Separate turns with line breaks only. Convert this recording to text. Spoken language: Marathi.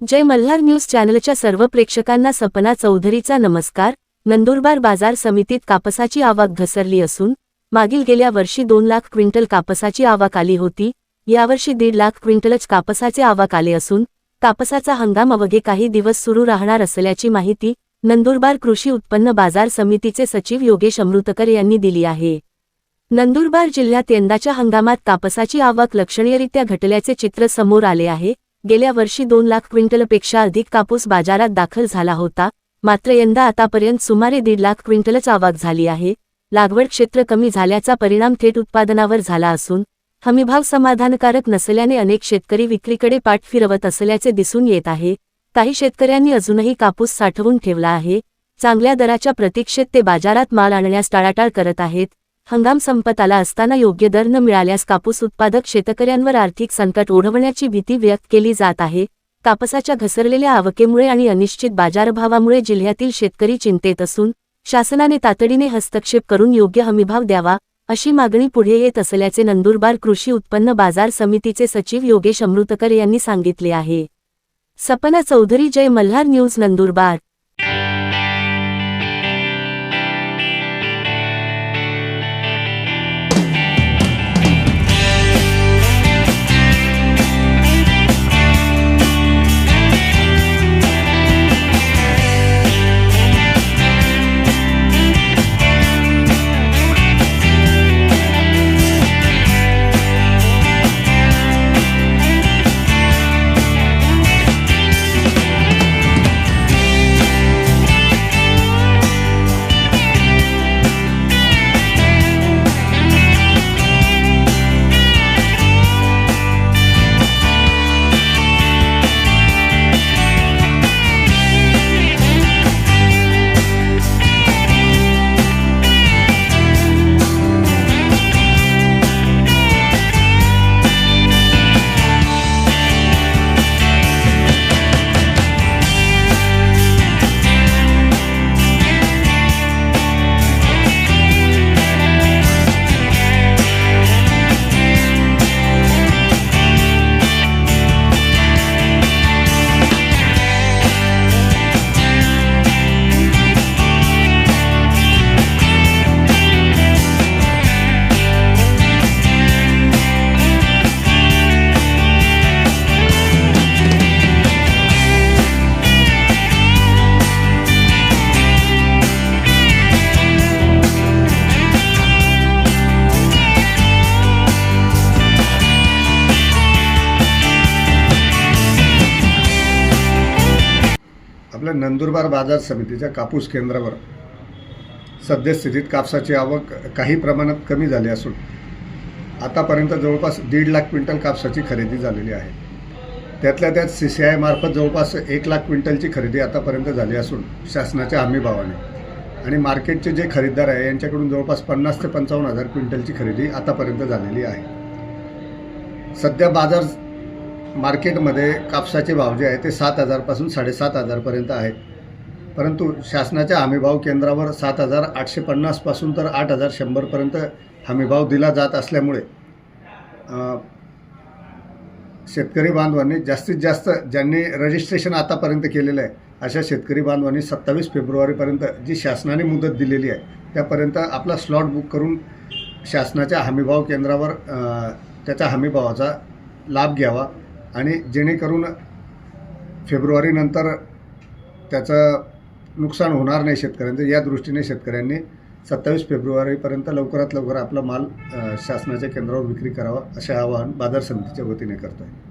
जय मल्हार न्यूज चॅनलच्या सर्व प्रेक्षकांना सपना चौधरीचा नमस्कार। नंदुरबार बाजार समितीत कापसाची आवक घसरली असून मागील गेल्या वर्षी 2 लाख क्विंटल कापसाची आवक आली होती। यावर्षी 1.5 लाख क्विंटलच कापसाचे आवक आले असून कापसाचा हंगाम अवघे काही दिवस सुरू राहणार असल्याची माहिती नंदुरबार कृषी उत्पन्न बाजार समितीचे सचिव योगेश अमृतकर यांनी दिली आहे। नंदुरबार जिल्ह्यात यंदाच्या हंगामात कापसाची आवक लक्षणीयरित्या घटल्याचे चित्र समोर आले आहे। गेल्या वर्षी 2 लाख क्विंटलपेक्षा अधिक कापूस बाजारात दाखल झाला होता, मात्र यंदा आतापर्यंत सुमारे 1.5 लाख क्विंटलच आवक झाली आहे। लागवड क्षेत्र कमी झाल्याचा परिणाम थेट उत्पादनावर झाला असून हमीभाव समाधानकारक नसल्याने अनेक शेतकरी विक्रीकडे पाठ फिरवत असल्याचे दिसून येत आहे। काही शेतकऱ्यांनी अजूनही कापूस साठवून ठेवला आहे। चांगल्या दराच्या प्रतीक्षेत ते बाजारात माल आणण्यास टाळाटाळ करत आहेत। हंगाम संपत आला असताना योग्य दर न मिळाल्यास कापूस उत्पादक शेतकऱ्यांवर आर्थिक संकट ओढवण्याची भीती व्यक्त केली जात आहे। कापसाच्या घसरलेल्या आवकेमुळे आणि अनिश्चित बाजारभावामुळे जिल्ह्यातील शेतकरी चिंतेत असून शासनाने तातडीने हस्तक्षेप करून योग्य हमीभाव द्यावा अशी मागणी पुढे येत असल्याचे नंदुरबार कृषी उत्पन्न बाजार समितीचे सचिव योगेश अमृतकर यांनी सांगितले आहे। सपना चौधरी, जय मल्हार न्यूज, नंदुरबार।
आपल्या नंदुरबार बाजार समितीच्या कापूस केंद्रावर सद्यस्थितीत कापसाची आवक काही प्रमाणात कमी झाली असून आतापर्यंत जवळपास 1.5 लाख क्विंटल कापसाची खरेदी झालेली आहे। त्यातल्या त्यात CCI मार्फत जवळपास 1 लाख क्विंटलची खरेदी आतापर्यंत झाली असून शासनाच्या हमीभावाने आणि मार्केटचे जे खरेदीदार आहे यांच्याकडून जवळपास 50 ते 55,000 क्विंटलची खरेदी आतापर्यंत झालेली आहे। सध्या बाजार मार्केटमध्ये कापसाचे भाव जे आहे ते 7,000 पासून 7,500 पर्यंत आहेत, परंतु शासनाच्या हमीभाव केंद्रावर 7,850 पासून तर 8,100 पर्यंत हमीभाव दिला जात असल्यामुळे शेतकरी बांधवांनी जास्तीत जास्त ज्यांनी रजिस्ट्रेशन आतापर्यंत केलेलं आहे अशा शेतकरी बांधवांनी 27 फेब्रुवारीपर्यंत जी शासनाने मुदत दिलेली आहे त्यापर्यंत आपला स्लॉट बुक करून शासनाच्या हमीभाव केंद्रावर त्याच्या हमीभावाचा लाभ घ्यावा आणि जेणेकरून फेब्रुवारीनंतर त्याचं नुकसान होणार नाही शेतकऱ्यांचं, या दृष्टीने शेतकऱ्यांनी 27 फेब्रुवारीपर्यंत लवकरात लवकर आपला माल शासनाच्या केंद्रावर विक्री करावा असे आवाहन बाजार समितीच्या वतीने करतो आहे।